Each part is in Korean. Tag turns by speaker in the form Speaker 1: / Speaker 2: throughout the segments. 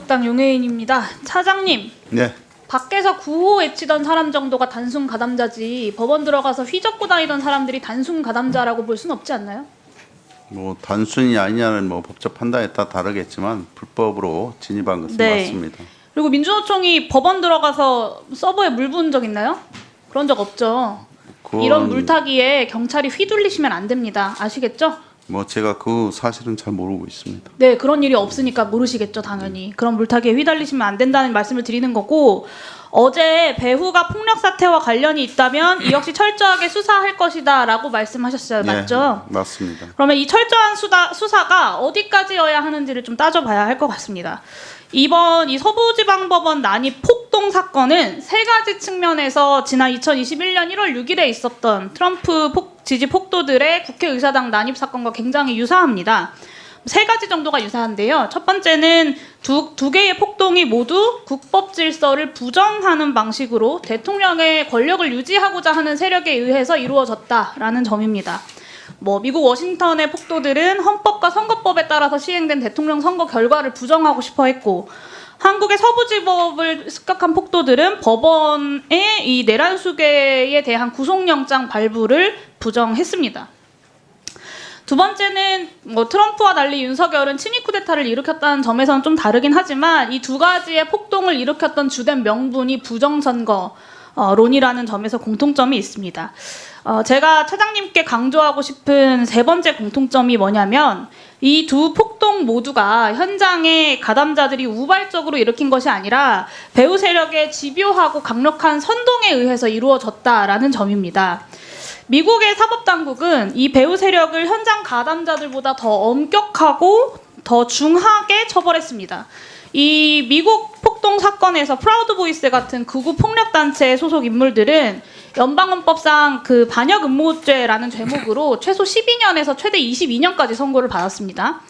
Speaker 1: 당 용해인입니다. 차장님.
Speaker 2: 네.
Speaker 1: 밖에서 구호 외치던 사람 정도가 단순 가담자지 법원 들어가서 휘젓고 다니던 사람들이 단순 가담자라고 볼 수는 없지 않나요?
Speaker 2: 뭐 단순히 아니냐는 뭐 법적 판단에 따라 다르겠지만 불법으로 진입한 것은 맞습니다.
Speaker 1: 그리고 민주노총이 법원 들어가서 서버에 물 부은 적 있나요? 그런 적 없죠. 이런 물타기에 경찰이 휘둘리시면 안 됩니다. 아시겠죠?
Speaker 2: 뭐 제가 그 사실은 잘 모르고 있습니다.
Speaker 1: 네, 그런 일이 없으니까 모르시겠죠, 당연히. 그런 물타기에 휘달리시면 안 된다는 말씀을 드리는 거고, 어제 배후가 폭력 사태와 관련이 있다면 이 역시 철저하게 수사할 것이다라고 말씀하셨어요. 맞죠?
Speaker 2: 네, 맞습니다.
Speaker 1: 그러면 이 철저한 수사가 어디까지여야 하는지를 좀 따져봐야 할 것 같습니다. 이번 이 서부지방법원 난입 폭동 사건은 세 가지 측면에서 지난 2021년 1월 6일에 있었던 트럼프 지지 폭도들의 국회의사당 난입 사건과 굉장히 유사합니다. 세 가지 정도가 유사한데요. 첫 번째는 두 개의 폭동이 모두 국법 질서를 부정하는 방식으로 대통령의 권력을 유지하고자 하는 세력에 의해서 이루어졌다라는 점입니다. 미국 워싱턴의 폭도들은 헌법과 선거법에 따라서 시행된 대통령 선거 결과를 부정하고 싶어 했고, 한국의 서부지법을 습격한 폭도들은 법원의 이 내란 수괴에 대한 구속영장 발부를 부정했습니다. 두 번째는 트럼프와 달리 윤석열은 친위 쿠데타를 일으켰다는 점에서는 좀 다르긴 하지만 이 두 가지의 폭동을 일으켰던 주된 명분이 부정선거론이라는 점에서 공통점이 있습니다. 제가 차장님께 강조하고 싶은 세 번째 공통점이 뭐냐면 이 두 폭동 모두가 현장의 가담자들이 우발적으로 일으킨 것이 아니라 배후 세력의 집요하고 강력한 선동에 의해서 이루어졌다라는 점입니다. 미국의 사법당국은 이 배후 세력을 현장 가담자들보다 더 엄격하고 더 중하게 처벌했습니다. 이 미국 폭동 사건에서 프라우드 보이스 같은 극우 폭력단체 소속 인물들은 연방헌법상 그 반역 음모죄라는 죄목으로 최소 12년에서 최대 22년까지 선고를 받았습니다.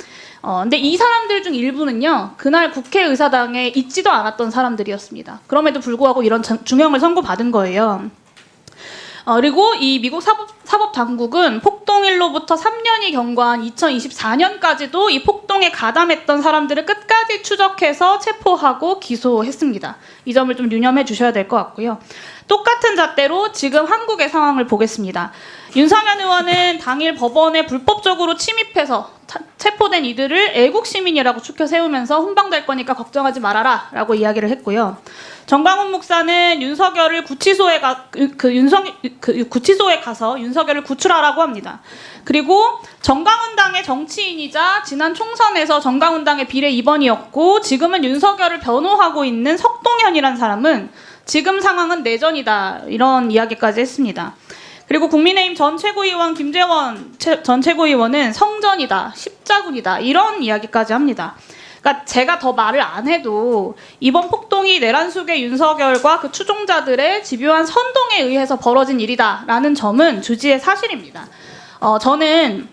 Speaker 1: 근데 이 사람들 중 일부는요, 그날 국회의사당에 있지도 않았던 사람들이었습니다. 그럼에도 불구하고 이런 중형을 선고받은 거예요. 그리고 이 미국 사법당국은 폭동일로부터 3년이 경과한 2024년까지도 이 폭동에 가담했던 사람들을 끝까지 추적해서 체포하고 기소했습니다. 이 점을 좀 유념해 주셔야 될 것 같고요. 똑같은 잣대로 지금 한국의 상황을 보겠습니다. 윤석열 의원은 당일 법원에 불법적으로 침입해서 체포된 이들을 애국 시민이라고 추켜 세우면서 훈방될 거니까 걱정하지 말아라 라고 이야기를 했고요. 정광훈 목사는 윤석열을 구치소에 가서 윤석열을 구출하라고 합니다. 그리고 정강훈당의 정치인이자 지난 총선에서 정강훈당의 비례 2번이었고 지금은 윤석열을 변호하고 있는 석동현이라는 사람은 지금 상황은 내전이다 이런 이야기까지 했습니다. 그리고 국민의힘 전 최고위원 김재원 전 최고위원은 성전이다, 십자군이다 이런 이야기까지 합니다. 그러니까 제가 더 말을 안 해도 이번 폭동이 내란 속의 윤석열과 그 추종자들의 집요한 선동에 의해서 벌어진 일이다라는 점은 주지의 사실입니다. 저는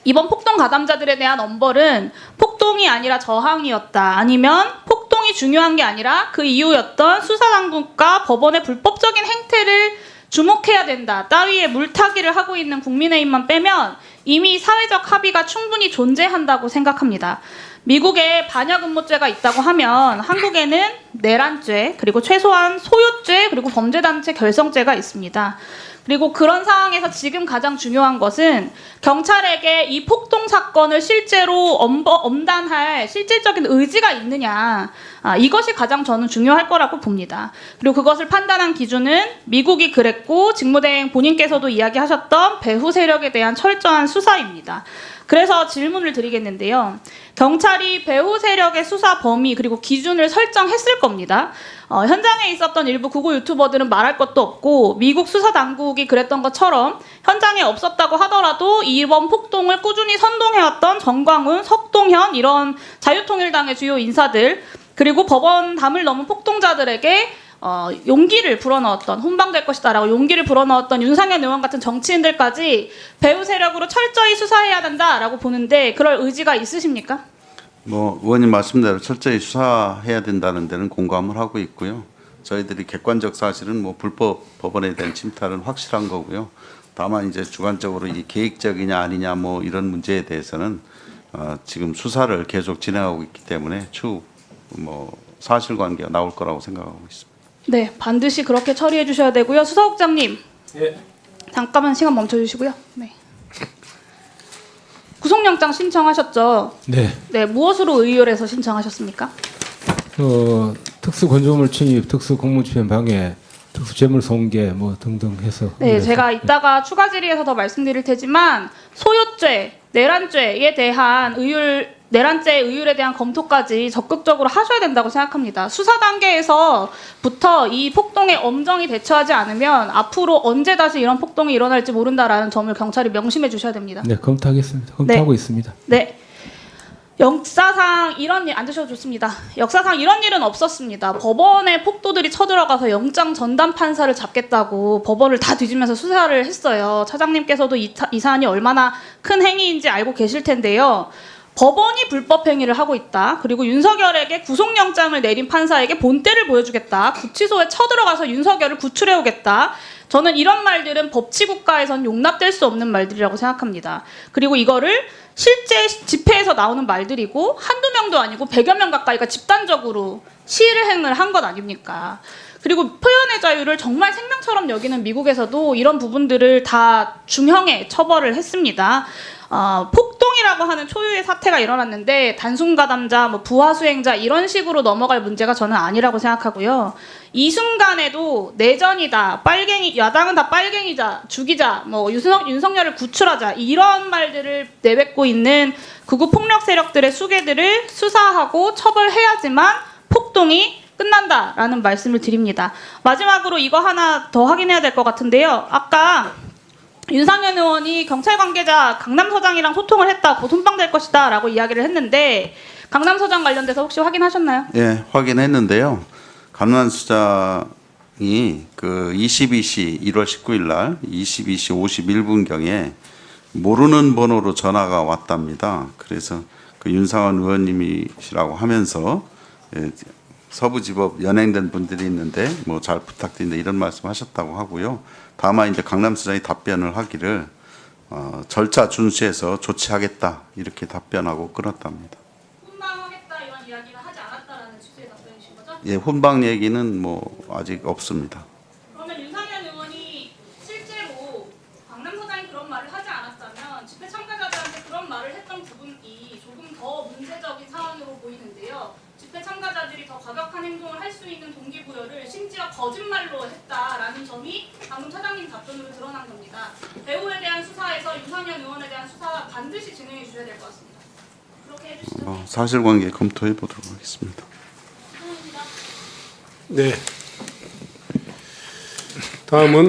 Speaker 1: 이번 폭동 가담자들에 대한 엄벌은 폭동이 아니라 저항이었다, 아니면 폭동이 중요한 게 아니라 그 이유였던 수사당국과 법원의 불법적인 행태를 주목해야 된다 따위의 물타기를 하고 있는 국민의힘만 빼면 이미 사회적 합의가 충분히 존재한다고 생각합니다. 미국에 반역 음모죄가 있다고 하면 한국에는 내란죄, 그리고 최소한 소유죄, 그리고 범죄단체 결성죄가 있습니다. 그리고 그런 상황에서 지금 가장 중요한 것은 경찰에게 이 폭동 사건을 실제로 엄단할 실질적인 의지가 있느냐, 이것이 가장 저는 중요할 거라고 봅니다. 그리고 그것을 판단한 기준은 미국이 그랬고 직무대행 본인께서도 이야기하셨던 배후 세력에 대한 철저한 수사입니다. 그래서 질문을 드리겠는데요. 경찰이 배후 세력의 수사 범위 그리고 기준을 설정했을 겁니다. 현장에 있었던 일부 극우 유튜버들은 말할 것도 없고 미국 수사당국이 그랬던 것처럼 현장에 없었다고 하더라도 이번 폭동을 꾸준히 선동해왔던 정광훈, 석동현 이런 자유통일당의 주요 인사들 그리고 법원 담을 넘은 폭동자들에게 용기를 불어넣었던, 훈방될 것이다라고 용기를 불어넣었던 윤상현 의원 같은 정치인들까지 배후 세력으로 철저히 수사해야 된다라고 보는데 그럴 의지가 있으십니까?
Speaker 2: 의원님 말씀대로 철저히 수사해야 된다는 데는 공감을 하고 있고요. 저희들이 객관적 사실은 불법 법원에 대한 침탈은 확실한 거고요. 다만 이제 주관적으로 이 계획적이냐 아니냐 이런 문제에 대해서는 지금 수사를 계속 진행하고 있기 때문에 추후 뭐 사실관계가 나올 거라고 생각하고 있습니다.
Speaker 1: 네, 반드시 그렇게 처리해 주셔야 되고요. 수사국장님,
Speaker 3: 예.
Speaker 1: 잠깐만 시간 멈춰주시고요. 네. 구속영장 신청하셨죠?
Speaker 3: 네.
Speaker 1: 네, 무엇으로 의율해서 신청하셨습니까?
Speaker 3: 특수건조물 침입, 특수공무집행 방해, 특수재물손괴 뭐 등등 해서.
Speaker 1: 네, 제가 이따가 추가 질의에서 더 말씀드릴 테지만 소요죄, 내란죄에 대한 내란죄 의율에 대한 검토까지 적극적으로 하셔야 된다고 생각합니다. 수사 단계에서부터 이 폭동에 엄정히 대처하지 않으면 앞으로 언제 다시 이런 폭동이 일어날지 모른다라는 점을 경찰이 명심해 주셔야 됩니다.
Speaker 3: 네, 검토하겠습니다. 검토하고 있습니다.
Speaker 1: 네. 역사상 이런 일 앉으셔도 좋습니다. 역사상 이런 일은 없었습니다. 법원에 폭도들이 쳐들어가서 영장 전담 판사를 잡겠다고 법원을 다 뒤지면서 수사를 했어요. 차장님께서도 이 사안이 얼마나 큰 행위인지 알고 계실 텐데요. 법원이 불법 행위를 하고 있다. 그리고 윤석열에게 구속영장을 내린 판사에게 본때를 보여주겠다. 구치소에 쳐들어가서 윤석열을 구출해오겠다. 저는 이런 말들은 법치국가에선 용납될 수 없는 말들이라고 생각합니다. 그리고 이거를 실제 집회에서 나오는 말들이고 한두 명도 아니고 100여 명 가까이가 집단적으로 시위를 한 것 아닙니까? 그리고 표현의 자유를 정말 생명처럼 여기는 미국에서도 이런 부분들을 다 중형에 처벌을 했습니다. 폭동이라고 하는 초유의 사태가 일어났는데 단순 가담자, 뭐 부하 수행자 이런 식으로 넘어갈 문제가 저는 아니라고 생각하고요. 이 순간에도 내전이다, 빨갱이, 야당은 다 빨갱이자, 죽이자, 뭐 윤석열을 구출하자 이런 말들을 내뱉고 있는 극우 폭력 세력들의 수괴들을 수사하고 처벌해야지만 폭동이 끝난다라는 말씀을 드립니다. 마지막으로 이거 하나 더 확인해야 될 것 같은데요. 아까 윤상현 의원이 경찰 관계자 강남서장이랑 소통을 했다고 손방될 것이다 라고 이야기를 했는데 강남서장 관련돼서 혹시 확인하셨나요?
Speaker 2: 예, 확인했는데요. 강남수장이 그 22시 1월 19일 날 22시 51분경에 모르는 번호로 전화가 왔답니다. 그래서 그 윤상현 의원님이시라고 하면서 서부지법 연행된 분들이 있는데 뭐 잘 부탁드린다 이런 말씀하셨다고 하고요. 다만 이제 강남수장이 답변을 하기를 절차 준수해서 조치하겠다 이렇게 답변하고 끊었답니다.
Speaker 1: 훈방하겠다 이런 이야기는 하지 않았다라는 취지의 답변이신 거죠?
Speaker 2: 예, 훈방 얘기는 뭐 아직 없습니다.
Speaker 1: 그러면 윤상현 의원이 실제로 강남서장이 그런 말을 하지 않았다면 집회 참가자들한테 그런 말을 했던 부분이 조금 더 문제적인 상황으로 보이는데요. 집회 참가자들이 더 과격한 행동을 할 수 있는 동기부여를 심지어 거짓말로 했다라는 점이 방금 차장님 답변으로 드러난 겁니다. 배우에 대한 수사에서 윤상현 의원에 대한 수사 반드시 진행해 주셔야 될 것 같습니다. 그렇게 해주시죠.
Speaker 2: 사실관계 검토해 보도록 하겠습니다.
Speaker 1: 감사합니다.
Speaker 4: 네. 다음은